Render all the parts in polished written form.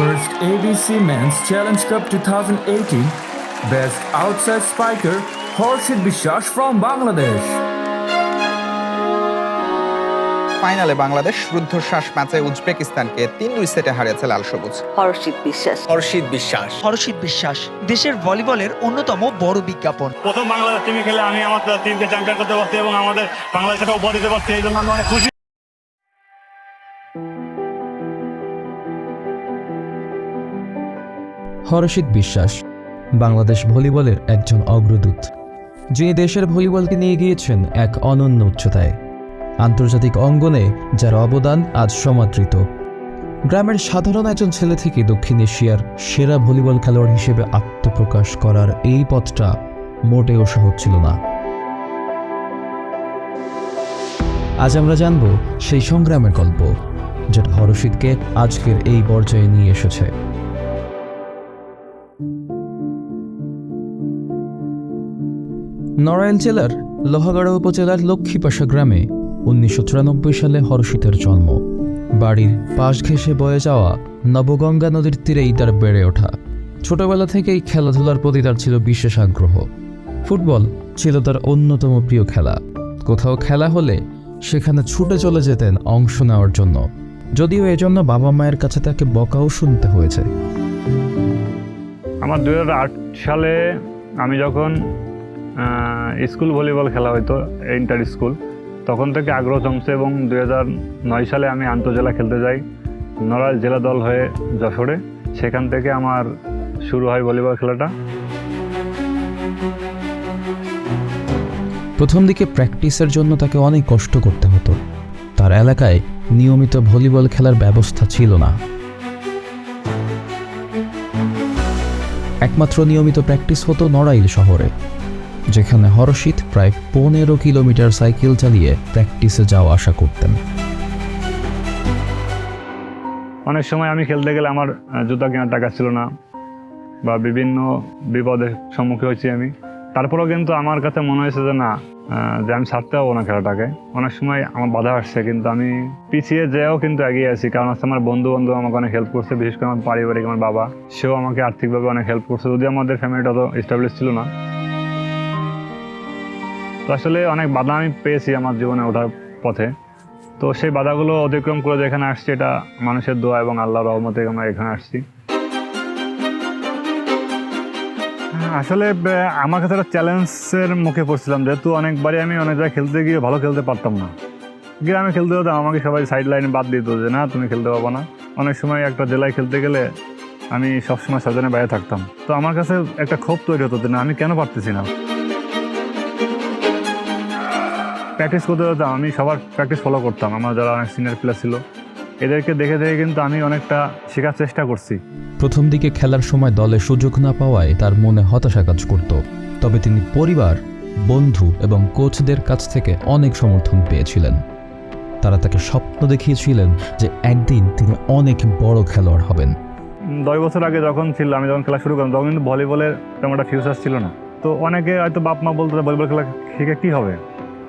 First ABC Men's Challenge Cup 2018 Best Outside Spiker Horshid Bishash from Bangladesh. ফাইনালে বাংলাদেশ রুদ্ধশ্বাস ম্যাচে উজবেকিস্তানকে ৩-২ সেটে হারিয়েছে লাল সবুজ। হর্ষিত বিশ্বাস দেশের ভলিবলের অন্যতম বড় বিজ্ঞাপন। প্রথম বাংলাদেশ টিমে খেলে আমি আমার টিমকে চ্যাম্পিয়ন করতে পারছি এবং আমাদের বাংলাদেশটা উপহার দিতে পারছি, এই জন্য আমি অনেক খুশি। হর্ষিত বিশ্বাস বাংলাদেশ ভলিবলের একজন অগ্রদূত, যিনি দেশের ভলিবলকে নিয়ে গিয়েছেন এক অনন্য উচ্চতায়। আন্তর্জাতিক অঙ্গনে যার অবদান আজ সমাদৃত। গ্রামের সাধারণ একজন ছেলে থেকে দক্ষিণ এশিয়ার সেরা ভলিবল খেলোয়াড় হিসেবে আত্মপ্রকাশ করার এই পথটা মোটেও সহজ ছিল না। আজ আমরা জানব সেই সংগ্রামের গল্প, যেটা হর্ষিতকে আজকের এই পর্যায়ে নিয়ে এসেছে। নড়াইল জেলার লোহাগাড়া উপজেলার লক্ষ্মীপাশা গ্রামে 1994 সালে হর্ষিতের জন্ম। বাড়ির পাশ ঘেঁষে বয়ে যাওয়া নবগঙ্গা নদীর তীরেই তার বেড়ে ওঠা। ছোটবেলা থেকেই খেলাধুলার প্রতি তার ছিল বিশেষ আগ্রহ। ফুটবল ছিল তার অন্যতম প্রিয় খেলা। কোথাও খেলা হলে সেখানে ছুটে চলে যেতেন অংশ নেওয়ার জন্য, যদিও এজন্য বাবা মায়ের কাছে তাকে বকাও শুনতে হয়েছে। আমার 2008 সালে আমি যখন স্কুল ভলিবল খেলা হইতো, ইন্টার স্কুল, তখন থেকে আগ্রহ জমছে এবং 2009 সালে আমি আন্তঃজেলা খেলতে যাই নড়াইল জেলা দল হয়ে যশোরে। সেখান থেকে আমার শুরু হয় ভলিবল খেলাটা। প্রথম দিকে প্র্যাকটিসের জন্য তাকে অনেক কষ্ট করতে হতো। তার এলাকায় নিয়মিত ভলিবল খেলার ব্যবস্থা ছিল না। একমাত্র নিয়মিত প্র্যাকটিস হতো নড়াইল শহরে, যেখানে হর্ষিত প্রায় 15 কিলোমিটার সাইকেল চালিয়ে প্র্যাকটিসে যাওয়া আসা করতেন। অনেক সময় আমি খেলতে গেলে আমার জুতা কেনার টাকা ছিল না, বা বিভিন্ন বিপদের সম্মুখীন হয়েছি আমি। তারপরেও কিন্তু আমার কাছে মনে হয়েছে যে না, যে আমি ছাড়তে পারবো না খেলাটাকে। অনেক সময় আমার বাধা আসছে, কিন্তু আমি পিছিয়ে যেও কিন্তু এগিয়ে আছি, কারণ হচ্ছে আমার বন্ধু বান্ধব আমাকে অনেক হেল্প করছে, বিশেষ করে আমার পারিবারিক আমার বাবা, সেও আমাকে আর্থিকভাবে অনেক হেল্প করছে, যদিও আমাদের ফ্যামিলিটা তো এস্টাবলিশ ছিল না। তো আসলে অনেক বাধা আমি পেয়েছি আমার জীবনে ওঠার পথে। তো সেই বাধাগুলো অতিক্রম করে যেখানে আসছি, এটা মানুষের দোয়া এবং আল্লাহর রহমতে আমরা এখানে আসছি। আসলে আমার কাছে একটা চ্যালেঞ্জের মুখে পড়ছিলাম, যেহেতু অনেকবারই আমি অনেক জায়গায় খেলতে গিয়ে ভালো খেলতে পারতাম না। গ্রামে খেলতে হতাম, আমাকে সবাই সাইড লাইনে বাদ দিত যে না তুমি খেলতে পারবো না। অনেক সময় একটা জেলায় খেলতে গেলে আমি সবসময় সাজনের বাইরে থাকতাম। তো আমার কাছে একটা ক্ষোভ তৈরি হতো যে না, আমি কেন পারতেছি না। প্র্যাকটিস করতে হতাম, আমি সবার প্র্যাকটিস ফলো করতাম। আমার যারা অনেক সিনিয়র প্লেয়ার ছিল, এদেরকে দেখে দেখে কিন্তু আমি অনেকটা শেখার চেষ্টা করছি। প্রথম দিকে খেলার সময় দলে সুযোগ না পাওয়ায় তার মনে হতাশা কাজ করত, তবে তিনি পরিবার, বন্ধু এবং কোচদের কাছ থেকে অনেক সমর্থন পেয়েছিলেন। তারা তাকে স্বপ্ন দেখিয়েছিলেন যে একদিন তিনি অনেক বড় খেলোয়াড় হবেন। 10 বছর আগে যখন ছিল, আমি যখন খেলা শুরু করলাম, তখন কিন্তু ভলিবলের তেমন একটা ফিউচার ছিল না। তো অনেকে হয়তো বাপ মা বলতো যে ভলিবল খেলা শিখে কী হবে,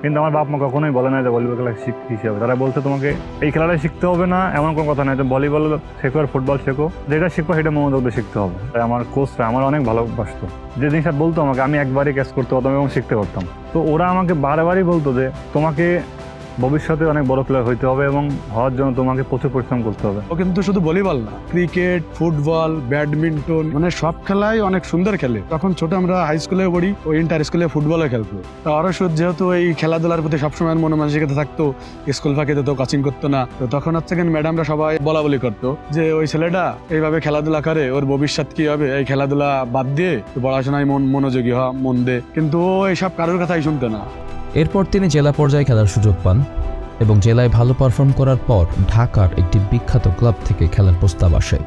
কিন্তু আমার বাপ মা কখনোই বলে না যে ভলিবল খেলা শিখতে হবে। তারা বলছে তোমাকে এই খেলাটা শিখতে হবে না, এমন কোনো কথা নয়, যে ভলিবল শেখো আর ফুটবল শেখো, যেটা শিখবো সেটা মনোযোগ দিয়ে শিখতে হবে। তাই আমার কোচরা আমার অনেক ভালোবাসতো, যে জিনিসটা বলতো আমাকে, আমি একবারই ক্যাচ করতে পারতাম এবং শিখতে পারতাম। তো ওরা আমাকে বারবারই বলতো যে তোমাকে ভবিষ্যতে অনেক বড় প্লেয়ার হইতে হবে এবং হওয়ার জন্য তোমাকে প্রচুর পরিশ্রম করতে হবে। ও কিন্তু শুধু ভলিবল না, ক্রিকেট, ফুটবল, ব্যাডমিন্টন, মানে সব খেলাই অনেক সুন্দর খেলে। তখন ছোট আমরা হাই স্কুলে পড়ি, ও ইন্টার স্কুলে ফুটবলে খেলতো। তো হর্ষিত যেহেতু এই খেলাধুলার প্রতি সবসময় মনোমানসিকতা থাকতো, স্কুল ফাঁকি দিত, কোচিং করতো না। তো তখন হচ্ছে ম্যাডামরা সবাই বলা বলি করতো যে ওই ছেলেটা এইভাবে খেলাধুলা করে, ওর ভবিষ্যৎ কি হবে, এই খেলাধুলা বাদ দিয়ে পড়াশোনায় মনোযোগী হওয়া, মন দে। কিন্তু ও এইসব কারোর কথাই শুনতো না। এরপর তিনি জেলা পর্যায়ে খেলার সুযোগ পান এবং জেলায় ভালো পারফর্ম করার পর ঢাকার একটি বিখ্যাত ক্লাব থেকে খেলার প্রস্তাব আসে।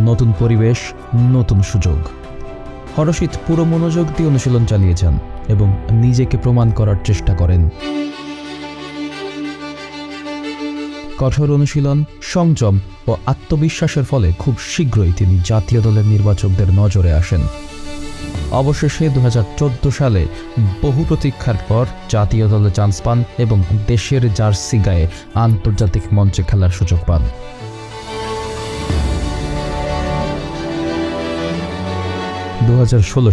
নতুন পরিবেশ, নতুন সুযোগ। হর্ষিত পুরো মনোযোগ দিয়ে অনুশীলন চালিয়ে যান এবং নিজেকে প্রমাণ করার চেষ্টা করেন। কঠোর অনুশীলন, সংযম ও আত্মবিশ্বাসের ফলে খুব শীঘ্রই তিনি জাতীয় দলের নির্বাচকদের নজরে আসেন। অবশেষে 2014 সালে বহু প্রতীক্ষার পর জাতীয় দলে চান্স পান এবং দেশের জার্সি গায়ে আন্তর্জাতিক মঞ্চে খেলার সুযোগ পান।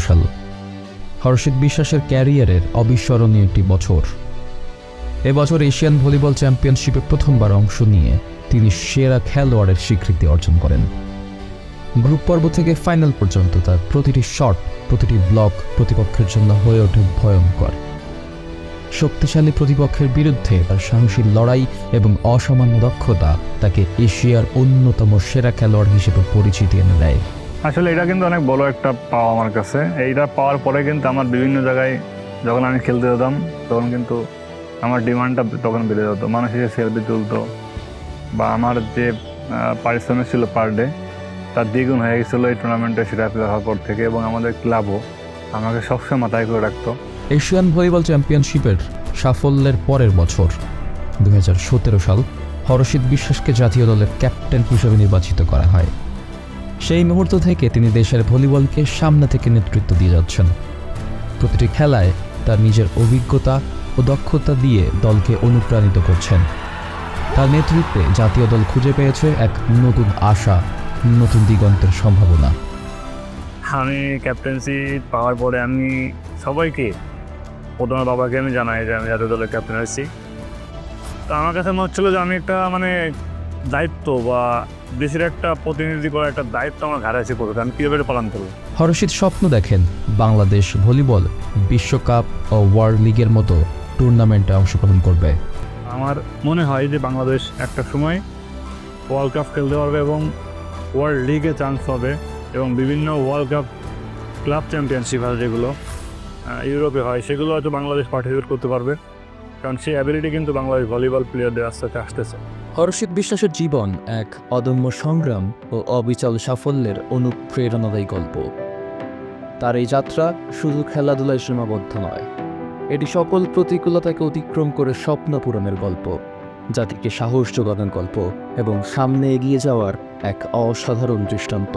সাল হর্ষিত বিশ্বাসের ক্যারিয়ারের অবিস্মরণীয় একটি বছর। এবছর এশিয়ান ভলিবল চ্যাম্পিয়নশিপে প্রথমবার অংশ নিয়ে তিনি সেরা খেলোয়াড়ের স্বীকৃতি অর্জন করেন। গ্রুপ পর্ব থেকে ফাইনাল পর্যন্ত তার প্রতিটি শট, প্রতিটি ব্লক প্রতিপক্ষের জন্য হয়ে ওঠে ভয়ঙ্কর। শক্তিশালী প্রতিপক্ষের বিরুদ্ধে তার সাহসী লড়াই এবং অসামান্য দক্ষতা তাকে এশিয়ার অন্যতম সেরা খেলোয়াড় হিসেবে পরিচিতি এনে দেয়। আসলে এটা কিন্তু অনেক বড় একটা পাওয়া আমার কাছে। এইটা পাওয়ার পরে কিন্তু আমার বিভিন্ন জায়গায় যখন আমি খেলতে যেতাম তখন কিন্তু আমার ডিমান্ডটা তখন বেড়ে যেত, মানুষ এসে সেলফি তুলতো, বা আমার যে পারিশ্রমিক ছিল পার ডে তার দ্বিগুণ হয়ে গেছিলো এই টুর্নামেন্টে সেটা হওয়ার পর থেকে, এবং আমাদের ক্লাবও আমাকে সবসময় মাথায় করে রাখতো। এশিয়ান ভলিবল চ্যাম্পিয়নশিপের সাফল্যের পরের বছর 2017 সাল হর্ষিত বিশ্বাসকে জাতীয় দলের ক্যাপ্টেন হিসেবে নির্বাচিত করা হয়। সেই মুহূর্ত থেকে তিনি দেশের ভলিবলকে সামনে থেকে নেতৃত্ব দিয়ে যাচ্ছেন। প্রতিটি খেলায় তার নিজের অভিজ্ঞতা ও দক্ষতা দিয়ে দলকে অনুপ্রাণিত করছেন। তার নেতৃত্বে জাতীয় দল খুঁজে পেয়েছে এক নতুন আশা, নতুন দিগন্তের সম্ভাবনা। আমি ক্যাপ্টেন্সি পাওয়ার পরে আমি সবাইকে, প্রথমে বাবাকে আমি জানাই যে আমি জাতীয় দলের ক্যাপ্টেন হয়েছি। তো আমার কাছে মনে হচ্ছিলো যে আমি একটা দায়িত্ব বা দেশের একটা প্রতিনিধি করার একটা দায়িত্ব আমার ঘাড়ে এসে পড়বে, আমি কীভাবে পালন করবো। হর্ষিত স্বপ্ন দেখেন বাংলাদেশ ভলিবল বিশ্বকাপ ও ওয়ার্ল্ড লিগের মতো টুর্নামেন্টে অংশগ্রহণ করবে। আমার মনে হয় যে বাংলাদেশ একটা সময় ওয়ার্ল্ড কাপ খেলতে পারবে এবং ওয়ার্ল্ড লিগে চান্স হবে, এবং বিভিন্ন ওয়ার্ল্ড কাপ ক্লাব চ্যাম্পিয়নশিপ হয় যেগুলো ইউরোপে হয়, সেগুলো হয়তো বাংলাদেশ পার্টিসিপেট করতে পারবে, কারণ সেই অ্যাবিলিটি কিন্তু বাংলাদেশ ভলিবল প্লেয়ারদের আস্তে আস্তে আসতেছে। হর্ষিত বিশ্বাসের জীবন এক অদম্য সংগ্রাম ও অবিচল সাফল্যের অনুপ্রেরণাদায়ী গল্প। তার এই যাত্রা শুধু খেলাধুলায় সীমাবদ্ধ নয়, এটি সকল প্রতিকূলতাকে অতিক্রম করে স্বপ্ন পূরণের গল্প, জাতিকে সাহস যোগানোর গল্প এবং সামনে এগিয়ে যাওয়ার এক অসাধারণ দৃষ্টান্ত।